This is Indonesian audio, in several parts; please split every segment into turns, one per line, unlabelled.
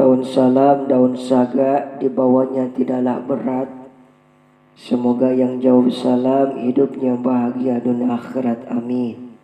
Daun salam, daun saga, di bawahnya tidaklah berat. Semoga yang jauh salam hidupnya bahagia dunia akhirat, amin.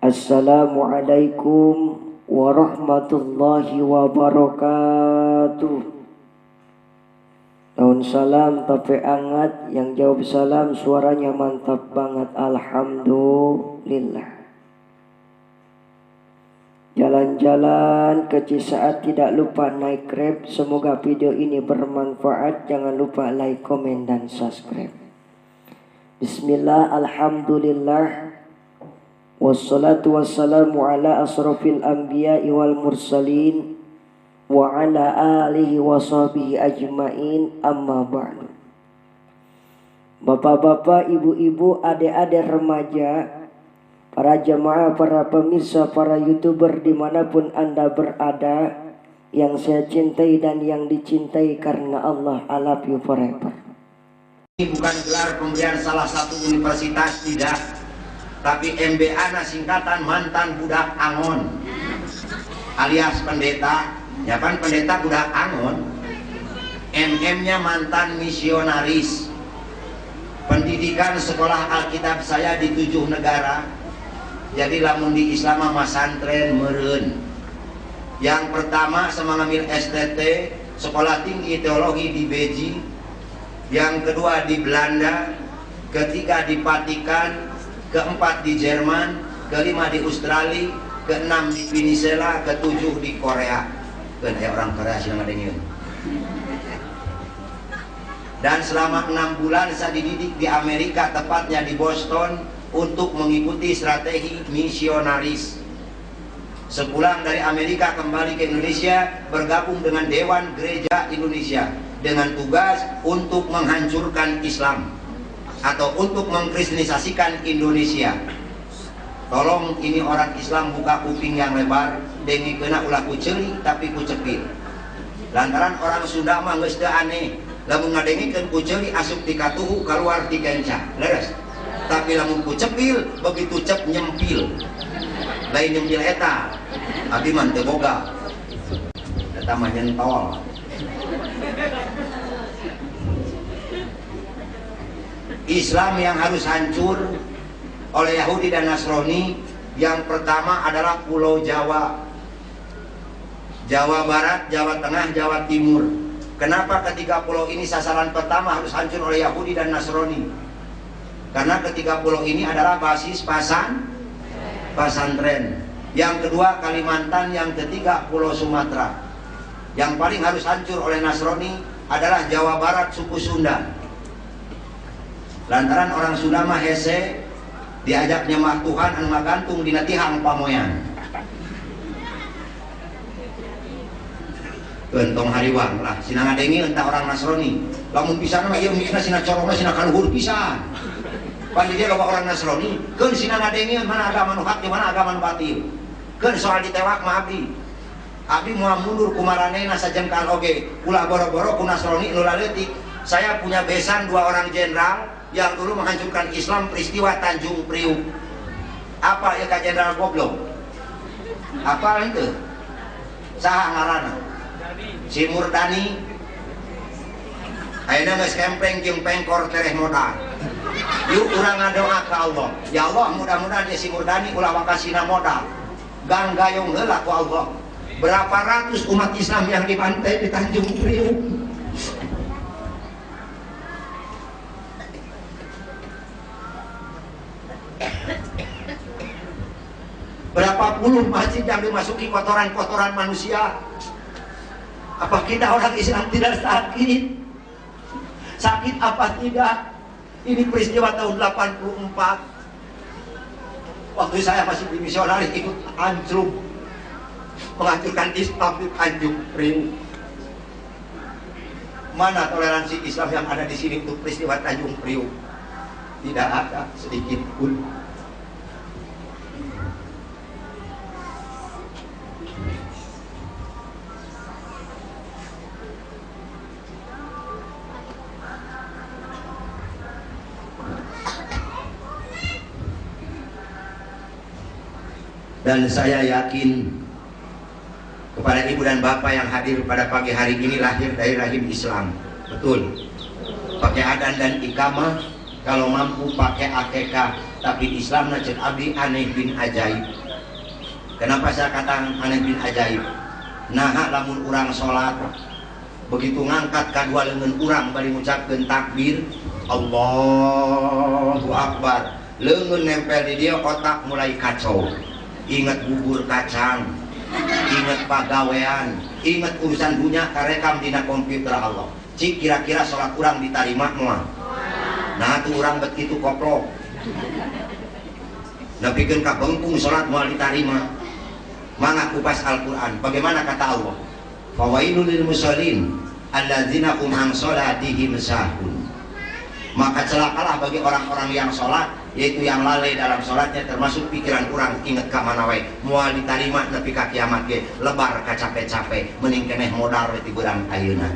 Assalamualaikum warahmatullahi wabarakatuh. Daun salam tapi hangat, yang jawab salam suaranya mantap banget, alhamdulillah. Jalan-jalan ke Cisaat tidak lupa naik Grab. Semoga video ini bermanfaat. Jangan lupa like, komen, dan subscribe. Bismillah, alhamdulillah, wassalatu wassalamu ala asrafil anbiya'i wal mursalin wa ala alihi wa sahbihi ajmain, amma ba'du. Bapak-bapak, ibu-ibu, adik-adik remaja, para jemaah, para pemirsa, para YouTuber dimanapun Anda berada, yang saya cintai dan yang dicintai karena Allah, I love you forever.
Ini bukan gelar pemberian salah satu universitas, tidak, tapi MBA singkatan mantan budak Angon, alias pendeta. Ya kan, pendeta budak Angon. MM-nya mantan misionaris. Pendidikan sekolah Alkitab saya di 7 negara. Jadi lamun di Islam masantren meureun. Yang pertama sama ngambil STT, Sekolah Tinggi Teologi di Beijing. Yang kedua di Belanda, ketiga di Vatikan, keempat di Jerman, kelima di Australia, keenam di Venezuela, ketujuh di Korea. Kan orang Korea sih ngadengin. Dan selama 6 bulan saya dididik di Amerika, tepatnya di Boston, untuk mengikuti strategi misionaris. Sepulang dari Amerika kembali ke Indonesia, bergabung dengan Dewan Gereja Indonesia dengan tugas untuk menghancurkan Islam atau untuk mengkristenisasikan Indonesia. Tolong ini orang Islam buka kuping yang lebar, dengi kena ulah ku ceuli tapi ku cepil. Lantaran orang Sunda mah geus teu aneh, lamun ngadengikeun ku ceuli asup ti katuhu kaluar ti kenca. Leres. Tapi lamun ku cepil, begitu cep nyempil. Lain nyempil eta, abi mah teu boga. Eta mah nyentol. Islam yang harus hancur oleh Yahudi dan Nasrani, yang pertama adalah Pulau Jawa. Jawa Barat, Jawa Tengah, Jawa Timur. Kenapa ketiga pulau ini sasaran pertama harus hancur oleh Yahudi dan Nasrani? Karena ketiga pulau ini adalah basis pasantren. Yang kedua Kalimantan, yang ketiga Pulau Sumatera. Yang paling harus hancur oleh Nasrani adalah Jawa Barat, suku Sunda. Lantaran orang Sunda mah hese, diajak nyembah Tuhan anu magantung dina tihang pamoyan. Gentong hariwang lah, sina ngadengi entah orang Nasrani. Lamun pisan mah ieu mikna sina corongna sina kaluhur pisan. Pan dia loba orang Nasrani, keun sina ngadengieun mana agama nu hak di mana agama nu batil. Keun soal ditewak mah abdi. Abdi moal mundur ku maranehna sajengkal oge. Ulah boro-boro ku Nasrani nu laleutik. Saya punya besan 2 orang jenderal yang dulu menghancurkan Islam, peristiwa Tanjung Priuk. Apa ya ka jenderal goblok? Apa itu? Saha ngaranna? Si Murdani. Ayeuna geus kempleng jeung pengkor tereh modal. Yuk urang ngadoa ke Allah. Ya Allah, mudah-mudahan si Murdani ulah wakasina modal. Gang gayung heula ku Allah. Berapa ratus umat Islam yang dibantai di Tanjung Priuk. Berapa puluh masjid yang dimasuki kotoran-kotoran manusia. Apa kita orang Islam tidak sakit? Sakit apa tidak? Ini peristiwa tahun 84. Waktu saya masih di misionaris ikut hancur menghancurkan Islam di Tanjung Priuk. Mana toleransi Islam yang ada di sini untuk peristiwa Tanjung Priuk? Tidak ada sedikit pun. Dan saya yakin Kepada ibu dan bapak yang hadir pada pagi hari ini, lahir dari rahim Islam, betul. Pakai adan dan ikamah, kalau mampu pakai akekah, tapi Islam najat abdi aneh bin ajaib. Kenapa saya katakan aneh bin ajaib? Nah, lamun urang sholat, begitu ngangkat kedua lengan urang bari ngucapkeun takbir, Allahu Akbar, lengan nempel di dia, otak mulai kacau. Ingat bubur kacang, ingat pagawean, ingat urusan dunia, karekam dina komputer Allah. Cik kira-kira sholat urang diterima moal. Nah tuh urang begitu koplok. Napikeun ka bengkung sholat moal diterima. Mangga kupas Al-Quran. Bagaimana kata Allah? Fawailul lil musallin alladzina hum an sholatihim sahun. Maka celakalah bagi orang-orang yang sholat, yaitu yang lalai dalam sholatnya, termasuk pikiran orang inget ka mana wae moal diterima nepi ka kiamat ge lebar ka capek-capek mending keneh modal ti beurang ayeuna.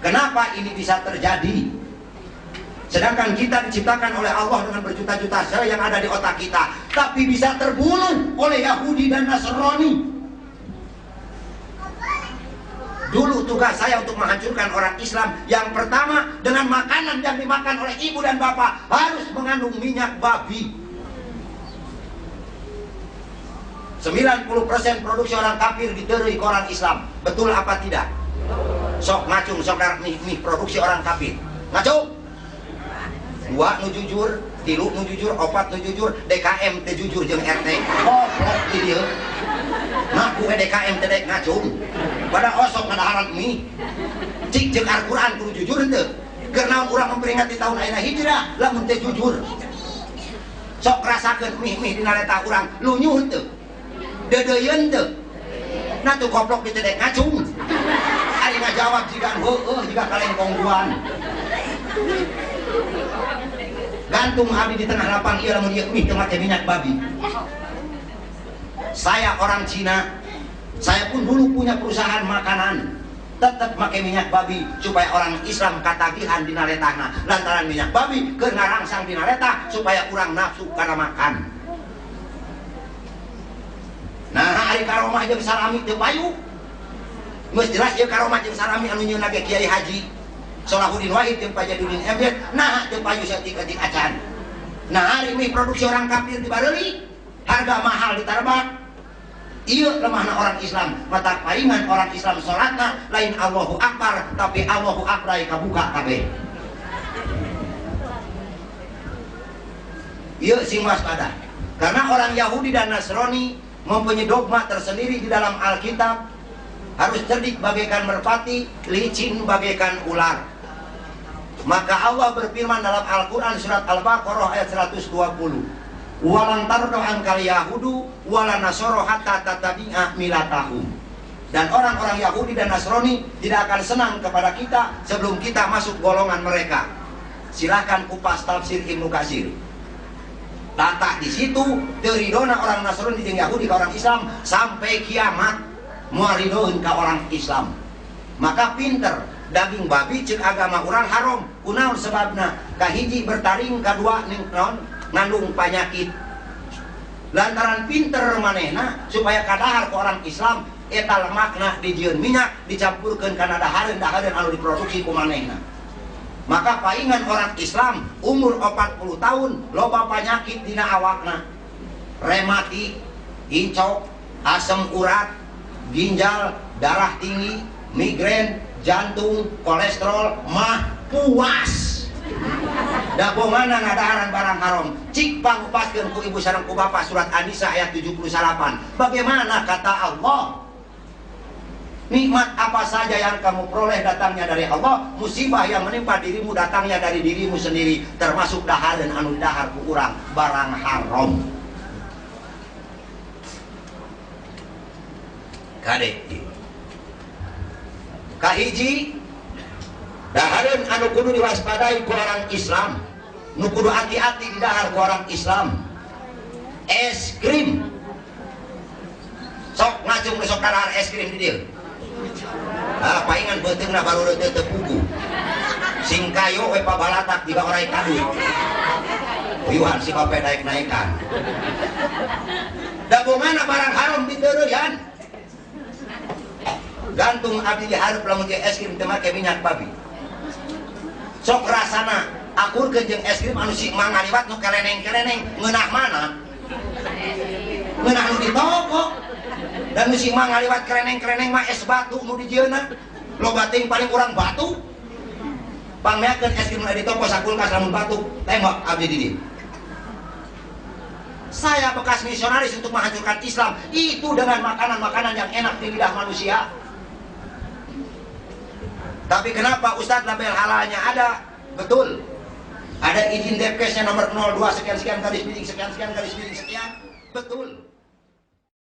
Kenapa ini bisa terjadi? Sedangkan kita diciptakan oleh Allah dengan berjuta-juta sel yang ada di otak kita, tapi bisa terbunuh oleh Yahudi dan Nasrani. Dulu tugas saya untuk menghancurkan orang Islam, yang pertama dengan makanan yang dimakan oleh ibu dan bapak harus mengandung minyak babi. 90% produksi orang kafir diterui ke orang Islam. Betul apa tidak? Sok ngacung, sok mie produksi orang kafir. Ngacung? 2 nu jujur, 3 nu jujur, 4 nu jujur, DKM teh jujur jeung RT. Goblok di dieu. Ngaku DKM teh dek ngacung. Pada osok ngadaharan mie. Cik jeung Al-Qur'an kudu jujur henteu. Keur naon urang memperingati tahun ayeuna hijrah lamun teh jujur. Sok rasakeun mie dina leta urang, lunyuh henteu. Dedeyeun teu. Nah tuh goblok di teh dek ngacung. Ari ngajawab jiga heueuh jiga kalengkongguan. Gantung abdi di tengah lapang ieu lamun ieu mie teu make minyak babi. Saya orang Cina, saya pun dulu punya perusahaan makanan, tetap pakai minyak babi supaya orang Islam katagihan dina letahna lantaran minyak babi keur ngarangsang dina letah supaya kurang nafsu karena makan. Nah, ari karomah jeung salami teu payu. Geus jelas ieu karomah jeung salami anu nyieun ge Kiai Haji Salahuddin Wahid jeung Pak Jadudin Emir, nah teu payu saeutik-eutik acan. Nah, hari mie produksi orang kafir di Bareuli, harga mahal ditarbak. Iya lemahna orang Islam, mata palingan orang Islam sholatna lain Allahu Akbar, tapi Allahu Akbar kabuka kabeh. Iya sing waspada. Karena orang Yahudi dan Nasrani mempunyai dogma tersendiri di dalam Alkitab, harus cerdik bagaikan merpati, licin bagaikan ular. Maka Allah berfirman dalam Al-Quran surat Al-Baqarah ayat 120, walan tardo angkal Yahudu wala nasoro hatta tatabi'a milatahum. Dan orang-orang Yahudi dan Nasrani tidak akan senang kepada kita sebelum kita masuk golongan mereka. Silahkan kupas tafsir Ibnu Katsir. Letak di situ teridona orang Nasrani jeung Yahudi ke orang Islam sampai kiamat muaridoun ke orang Islam. Maka pinter daging babi cek agama orang haram. Kunaon sebabna? Kahiji bertaring, kadua ngandung penyakit. Lantaran pinter manehna supaya kadahar ke orang Islam eta lemakna dijieun minyak dicampurkeun kana dahareun-dahareun anu diproduksi ku manehna. Maka paingan orang Islam umur 40 tahun loba penyakit dina awakna. Rematik, incok, asam urat, ginjal, darah tinggi, migrain, jantung, kolesterol, mah, puas. Dabongana ngadaharan barang haram. Cik pangupaskeun ku ibu sareng ku bapak surat An-Nisa ayat 78. Bagaimana kata Allah? Nikmat apa saja yang kamu peroleh datangnya dari Allah, musibah yang menimpa dirimu datangnya dari dirimu sendiri, termasuk dahareun anu dahar ku urang barang haram. Kade kahiji dahareun anu kudu diwaspadai ku orang Islam, nu kudu hati-hati di dahar ku orang Islam, es krim. Sok ngacung sok dahar es krim di dieu. Ah, paingan beuteungna baru teu tepugu. Sing kayo we pabalatak di bawah rai kadu. Uyuhan si bape naik-naikan. Da bongana barang haram diteureuyan. Tergantung abdi diharap lamun jeung es krim teu make minyak babi. Sok rasana akur ke jeung es krim anu si mang ngaliwat nu keleneng-keleneng ngeunah mana? Ngeunah nu di toko. Dan nu si mang ngaliwat keleneng-keleneng mah es batu nu di jieuna. Loba ting paling kurang batu. Pangmeakeun es krim di toko sakulkas lamun batu, tembak abdi di dieu. Saya bekas misionaris untuk menghancurkan Islam itu dengan makanan-makanan yang enak di lidah manusia. Tapi kenapa Ustadz label halalnya ada? Betul. Ada izin Depkesnya nomor 02 sekian-sekian garis miring sekian-sekian garis miring sekian. Betul.